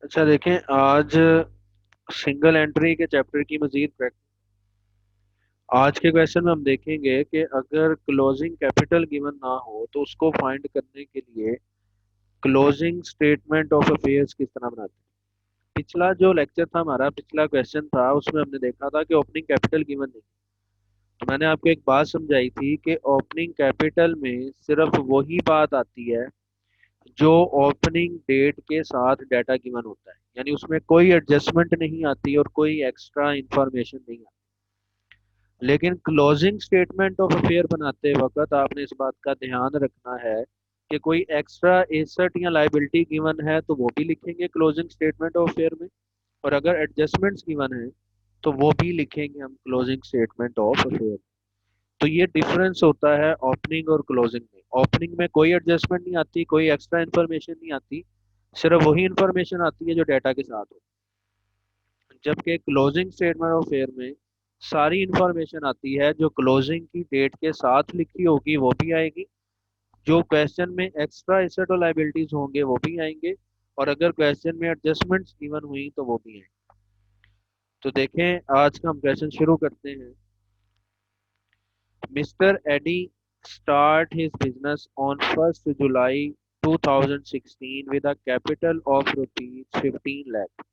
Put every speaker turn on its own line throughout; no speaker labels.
अच्छा देखें, आज सिंगल एंट्री के चैप्टर की मजीद प्रैक्टिस। आज के क्वेश्चन में हम देखेंगे कि अगर क्लोजिंग कैपिटल गिवन ना हो तो उसको फाइंड करने के लिए क्लोजिंग स्टेटमेंट ऑफ अफेयर्स किस तरह बनाते हैं। पिछला जो लेक्चर था, हमारा पिछला क्वेश्चन था, उसमें हमने देखा था कि ओपनिंग कैपिटल गिवन नहीं। तो मैंने आपको एक बात समझाई थी कि ओपनिंग कैपिटल में सिर्फ वही बात आती है जो ओपनिंग डेट के साथ डाटा गिवन होता है, यानी उसमें कोई एडजस्टमेंट नहीं आती और कोई एक्स्ट्रा इंफॉर्मेशन नहीं आती। लेकिन क्लोजिंग स्टेटमेंट ऑफ अफेयर बनाते वक्त आपने इस बात का ध्यान रखना है कि कोई एक्स्ट्रा एसेट या लाइबिलिटी गिवन है तो वो भी लिखेंगे क्लोजिंग स्टेटमेंट ऑफ अफेयर में, और अगर एडजस्टमेंट्स गिवन है तो वो भी लिखेंगे हम क्लोजिंग स्टेटमेंट ऑफ अफेयर। तो ये डिफरेंस होता है ओपनिंग और क्लोजिंग में। ओपनिंग में कोई एडजस्टमेंट नहीं आती, कोई एक्स्ट्रा इन्फॉर्मेशन नहीं आती, सिर्फ वही इन्फॉर्मेशन आती है जो डाटा के साथ हो। जबकि क्लोजिंग स्टेटमेंट ऑफ फेयर में सारी इंफॉर्मेशन आती है, जो क्लोजिंग की डेट के साथ लिखी होगी वो भी आएगी, जो क्वेश्चन में एक्स्ट्रा एसेट और लाइबिलिटीज होंगे वो भी आएंगे, और अगर क्वेश्चन में एडजस्टमेंट्स गिवन हुई तो वो भी आएंगे। तो देखें, आज का हम क्वेश्चन शुरू करते हैं। Mister Eddie start his business on 1st July 2016 with a capital of rupees 15 lakh।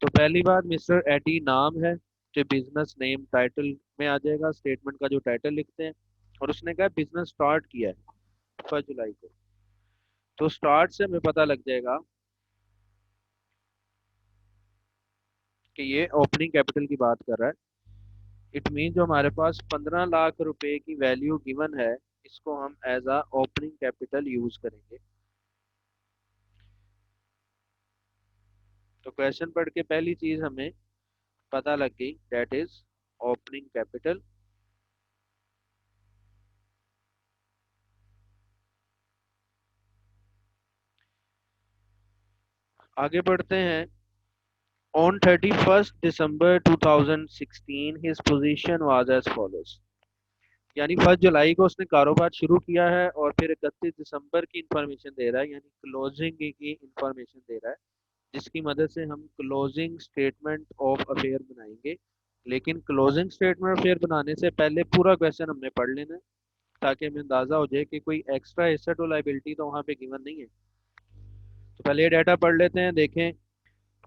तो पहली बात, मिस्टर एडी नाम है, जो बिजनेस नेम टाइटल में आ जाएगा, स्टेटमेंट का जो टाइटल लिखते हैं। और उसने कहा बिजनेस स्टार्ट किया है 1 जुलाई को। तो स्टार्ट से हमें पता लग जाएगा कि ये ओपनिंग कैपिटल की बात कर रहा है। इट मीन जो हमारे पास 15 लाख रुपए की वैल्यू गिवन है, इसको हम as a opening capital use करेंगे। तो क्वेश्चन पढ़ के पहली चीज हमें पता लग गई, दैट इज ओपनिंग कैपिटल। आगे बढ़ते हैं। On 31st December 2016 his position was as follows. यानी 1 जुलाई को उसने कारोबार शुरू किया है और फिर 31 दिसंबर की इंफॉर्मेशन दे रहा है, यानी क्लोजिंग की इंफॉर्मेशन दे रहा है, जिसकी मदद से हम क्लोजिंग स्टेटमेंट ऑफ अफेयर बनाएंगे। लेकिन क्लोजिंग स्टेटमेंट ऑफ अफेयर बनाने से पहले पूरा क्वेश्चन हमने पढ़ लेना है, ताकि हमें अंदाजा हो जाए कि कोई एक्स्ट्रा एसेट और लाइबिलिटी तो वहाँ पे गिवन नहीं है। तो पहले ये डाटा पढ़ लेते हैं। देखें,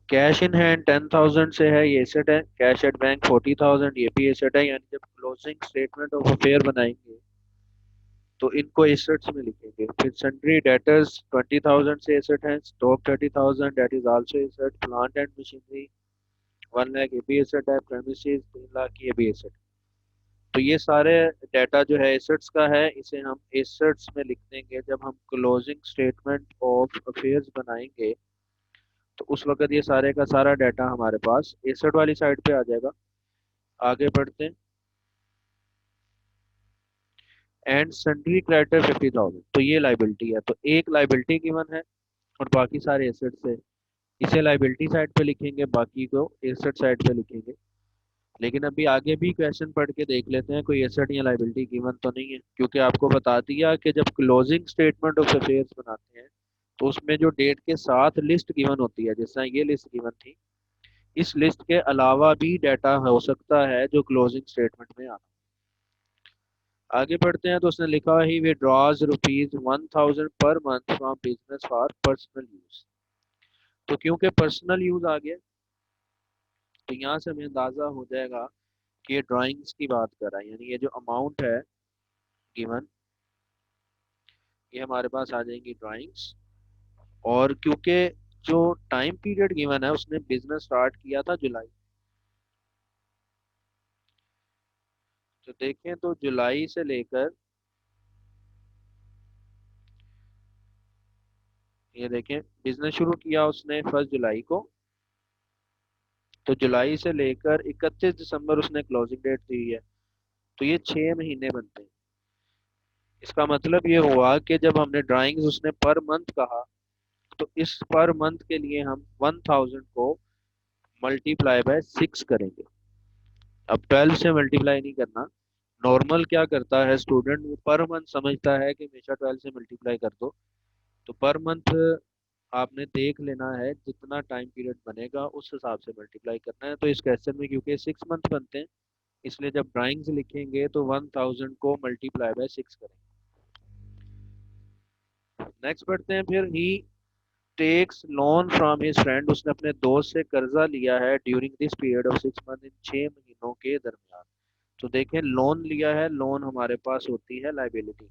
कैश इन हैंड 10,000 से है, ये एसेट है। कैश एट बैंक 40,000, ये भी एसेट है। यानी जब क्लोजिंग स्टेटमेंट ऑफ अफेयर बनाएंगे तो इनको एसेट्स में लिखेंगे। फिर सन्ड्री डेटर्स 20,000 से एसेट है। Stock 30,000, that is also asset. Plant and machinery 1 lakh, ये भी एसेट है। प्रेमिसेस 3 लाख, ये भी एसेट। तो ये सारे डाटा जो है एसेट्स का है, इसे हम एसेट्स में लिख देंगे जब हम क्लोजिंग स्टेटमेंट ऑफ अफेयर्स बनाएंगे। तो उस वक्त ये सारे का सारा डाटा हमारे पास एसेट वाली साइड पे आ जाएगा। आगे बढ़ते हैं। एंड सन्ड्री क्रेडिटर 50,000, तो ये लाइबिलिटी है, तो एक लाइबिलिटी गिवन है और बाकी सारे एसेट्स है। इसे लाइबिलिटी साइड पे लिखेंगे, बाकी को एसेट साइड पे लिखेंगे। लेकिन अभी आगे भी क्वेश्चन पढ़ के देख लेते हैं, कोई एसेट या लाइबिलिटी गिवन तो नहीं है, क्योंकि आपको बता दिया कि जब क्लोजिंग स्टेटमेंट ऑफ अफेयर्स बनाते हैं तो उसमें जो डेट के साथ लिस्ट गिवन होती है, जैसा ये लिस्ट गिवन थी, इस लिस्ट के अलावा भी डाटा हो सकता है जो क्लोजिंग स्टेटमेंट में आता। आगे बढ़ते हैं। तो उसने लिखा ही withdraws rupees 1,000 per month from business for personal use. तो क्योंकि पर्सनल यूज आ गया, तो यहाँ से हमें अंदाजा हो जाएगा कि ये ड्राइंग्स की बात कर रहा है, यानी ये जो अमाउंट है गिवन, ये हमारे पास आ जाएंगी ड्राइंग्स। और क्योंकि जो टाइम पीरियड गिवन है, उसने बिजनेस स्टार्ट किया था जुलाई। तो देखें, तो जुलाई से लेकर, ये देखें, बिजनेस शुरू किया उसने 1 जुलाई को। तो जुलाई से लेकर 31 दिसंबर उसने क्लोजिंग डेट दी है। तो ये 6 महीने बनते हैं। इसका मतलब ये हुआ कि जब हमने ड्राइंग्स उसने पर मंथ कहा, तो इस पर मंथ के लिए हम 1,000 को मल्टीप्लाई बाय 6 करेंगे। अब 12 से मल्टीप्लाई नहीं करना। नॉर्मल क्या करता है स्टूडेंट, वो पर मंथ समझता है कि हमेशा 12 से मल्टीप्लाई कर दो। तो पर मंथ आपने देख लेना है, जितना टाइम पीरियड बनेगा उस हिसाब से मल्टीप्लाई करना है। तो इस क्वेश्चन में क्योंकि 6 मंथ बनते हैं, इसलिए जब ड्राइंग्स लिखेंगे तो 1000 को मल्टीप्लाई बाय 6 करेंगे। नेक्स्ट पढ़ते हैं फिर। He takes loan from his friend, उसने अपने दोस्त से कर्जा लिया है during this period of 6 month, इन 6 महीनों के दरमियान। तो देखें, लोन लिया है, लोन हमारे पास होती है लाइबिलिटी।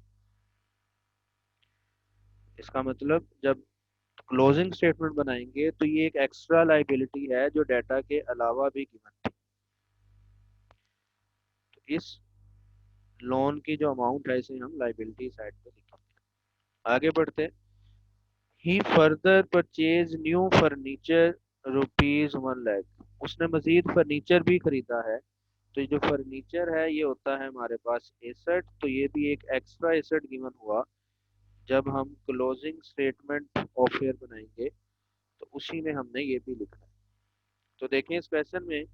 इसका मतलब जब क्लोजिंग स्टेटमेंट बनाएंगे तो ये एक एक्स्ट्रा लाइबिलिटी है जो डाटा के अलावा भी गिवन थी। तो इस लोन की जो अमाउंट है इसे हम लाइबिलिटी साइड पे लिखेंगे। आगे बढ़ते। He further purchase new furniture ₹1 lakh, उसने मजीद फर्नीचर भी खरीदा है। तो ये जो फर्नीचर है ये होता है हमारे पास एसेट, तो ये भी एक एक्स्ट्रा एसेट गिवन हुआ जब हम क्लोजिंग स्टेटमेंट ऑफ ईयर बनाएंगे, तो उसी में हमने ये भी लिखना है। तो देखें इस क्वेश्चन में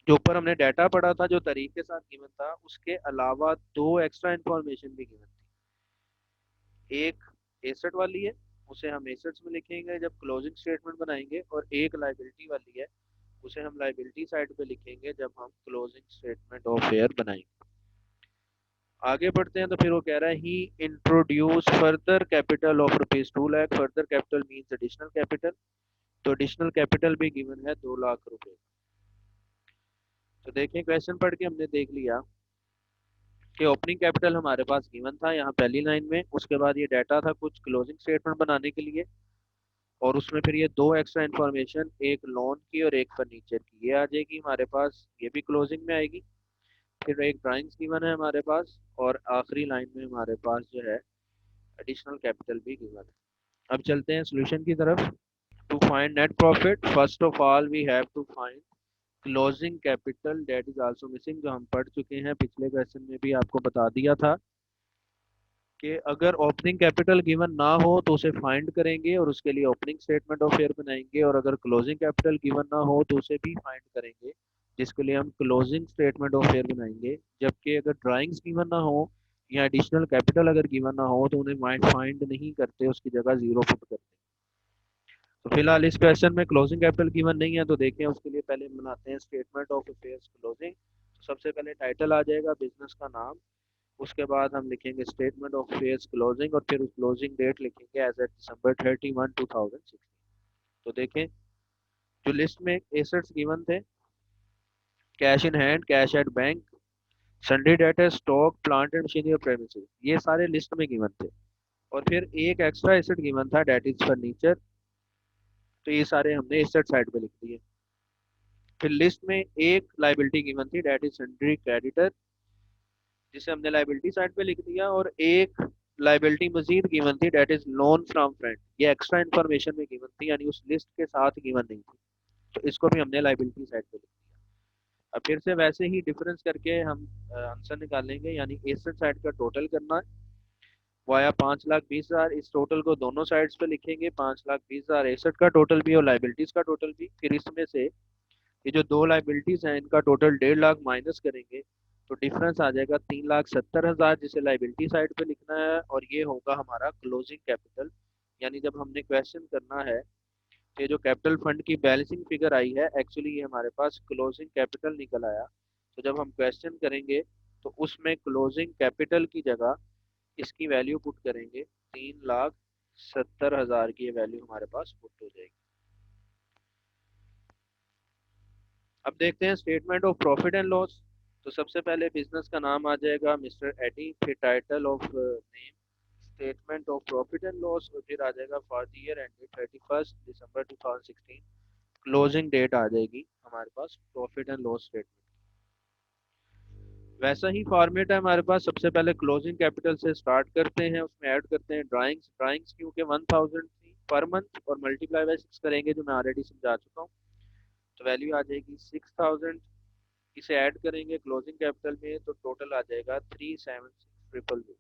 जो ऊपर हमने डाटा पढ़ा था, जो तारीख के साथ गिवन था, उसके अलावा दो एक्स्ट्रा इंफॉर्मेशन भी गिवन थी। एक एसेट वाली है, उसे हम एसेट्स में लिखेंगे जब क्लोजिंग स्टेटमेंट बनाएंगे, और एक लाइबिलिटी वाली है, उसे हम लाइबिलिटी साइड पे लिखेंगे जब हम क्लोजिंग स्टेटमेंट ऑफ ईयर बनाएंगे। आगे बढ़ते हैं। तो फिर वो कह रहा है he introduce further capital of ₹2 lakh, further capital means additional capital. तो एडिशनल कैपिटल भी गिवन है ₹2 लाख। तो देखें क्वेश्चन पढ़ के हमने देख लिया कि ओपनिंग कैपिटल हमारे पास गिवन था यहाँ पहली लाइन में, उसके बाद ये डाटा था कुछ क्लोजिंग स्टेटमेंट बनाने के लिए, और उसमें फिर ये दो एक्स्ट्रा इन्फॉर्मेशन, एक लोन की और एक फर्नीचर की, ये आ जाएगी हमारे पास, ये भी क्लोजिंग में आएगी। फिर एक ड्राइंग्स गिवन है हमारे पास, और आखिरी लाइन में हमारे पास जो है एडिशनल कैपिटल भी गिवन है। अब चलते हैं सोल्यूशन की तरफ। To find net profit, first of all we have to find closing capital that is also missing, जो हम पढ़ चुके हैं पिछले क्वेश्चन में भी आपको बता दिया था कि अगर ओपनिंग कैपिटल गिवन ना हो तो उसे फाइंड करेंगे और उसके लिए ओपनिंग स्टेटमेंट ऑफ शेयर बनाएंगे, और अगर क्लोजिंग कैपिटल गिवन ना हो तो उसे भी फाइंड करेंगे, जिसके लिए हम क्लोजिंग स्टेटमेंट ऑफ शेयर बनाएंगे। जबकि अगर ड्राइंग्स गिवन ना हो या एडिशनल कैपिटल अगर गिवन ना हो तो उन्हें फाइंड नहीं करते, उसकी जगह जीरो पुट करते। तो फिलहाल इस क्वेश्चन में क्लोजिंग कैपिटल गिवन नहीं है, तो देखें उसके लिए पहले बनाते हैं स्टेटमेंट ऑफ अफेयर्स क्लोजिंग। तो सबसे पहले टाइटल आ जाएगा बिजनेस का नाम, उसके बाद हम लिखेंगे स्टेटमेंट ऑफ अफेयर्स क्लोजिंग, और फिर क्लोजिंग डेट लिखेंगे एज एट December 31, 2016। तो देखें जो लिस्ट में एसेट्स गिवन थे, cash in hand, cash at bank, Sunday debtor, stock, plant and machinery और प्रेमिसेस, ये सारे लिस्ट में गिवन थे। और फिर एक एक्स्ट्रा एसेट गिवन था डेट इज फर्नीचर, तो ये सारे हमने एसेट साइड पे लिख दिए। फिर लिस्ट में एक लाइबिलिटी गिवन थी डेट इज सन्ड्री क्रेडिटर, जिसे हमने लाइबिलिटी साइड पे लिख दिया, और एक लाइबिलिटी मजीद गिवन थी that is loan from friend, ये एक्स्ट्रा इन्फॉर्मेशन में गिवन थी, यानी उस लिस्ट के साथ गिवन नहीं थी, तो इसको भी हमने लाइबिलिटी साइड पे लिख दिया। अब फिर से वैसे ही डिफरेंस करके हम आंसर निकालेंगे, यानी एसेट साइड का टोटल करना है वाया 5,20,000, इस टोटल को दोनों साइड्स पे लिखेंगे, 5,20,000 एसेट का टोटल भी और लाइबिलिटीज का टोटल भी। फिर इसमें से ये जो दो लाइबिलिटीज हैं इनका टोटल 1.5 लाख माइनस करेंगे, तो डिफरेंस आ जाएगा 3,70,000, जिसे लाइबिलिटी साइड पे लिखना है, और ये होगा हमारा क्लोजिंग कैपिटल। यानी जब हमने क्वेश्चन करना है तो ये जो कैपिटल फंड की बैलेंसिंग फिगर आई है, एक्चुअली ये हमारे पास क्लोजिंग कैपिटल निकल आया। तो जब हम क्वेश्चन करेंगे तो उसमें क्लोजिंग कैपिटल की जगह इसकी वैल्यू पुट करेंगे, 3,70,000 की ये वैल्यू हमारे पास पुट हो जाएगी। अब देखते हैं statement of profit and loss. तो सबसे पहले बिजनेस का नाम आ जाएगा मिस्टर एडी, फिर title of name, statement of profit and loss, और फिर आ जाएगा for the year ended 31 December 2016, closing date आ जाएगी हमारे पास प्रॉफिट एंड लॉस स्टेटमेंट। वैसा ही फॉर्मेट है हमारे पास, सबसे पहले क्लोजिंग कैपिटल से स्टार्ट करते हैं, उसमें ऐड करते हैं ड्राइंग्स, ड्राइंग्स क्योंकि 1000 थी पर मंथ, और मल्टीप्लाई बाय 6 करेंगे जो मैं ऑलरेडी समझा चुका हूँ, तो वैल्यू आ जाएगी 6000। इसे ऐड करेंगे क्लोजिंग कैपिटल में तो टोटल आ जाएगा 376,000।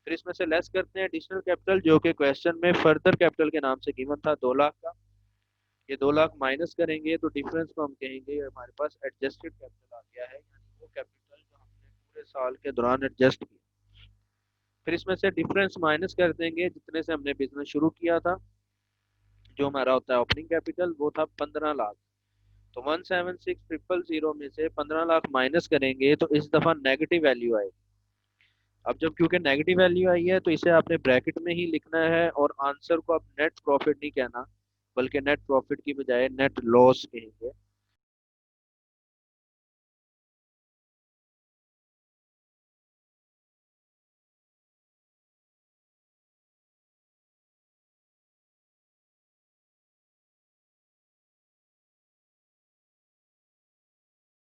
फिर इसमें से लेस करते हैं एडिशनल कैपिटल, जो कि क्वेश्चन में फर्दर कैपिटल के नाम से गिवन था 2 लाख का, ये 2 लाख माइनस करेंगे तो डिफरेंस को हम कहेंगे हमारे पास एडजस्टेड कैपिटल आ गया है, यानी वो कैपिटल जो हमने पूरे साल के दौरान एडजस्ट किया। फिर इसमें से डिफरेंस माइनस कर देंगे जितने से हमने बिजनेस शुरू किया था, जो हमारा होता है ओपनिंग कैपिटल वो था 15 लाख। तो 176,000 में से 15 लाख माइनस करेंगे तो इस दफा नेगेटिव वैल्यू आएगी। अब जब क्योंकि नेगेटिव वैल्यू आई है तो इसे आपने ब्रैकेट में ही लिखना है, और आंसर को आप नेट प्रॉफिट नहीं कहना, बल्कि नेट प्रॉफिट की बजाय नेट लॉस कहेंगे।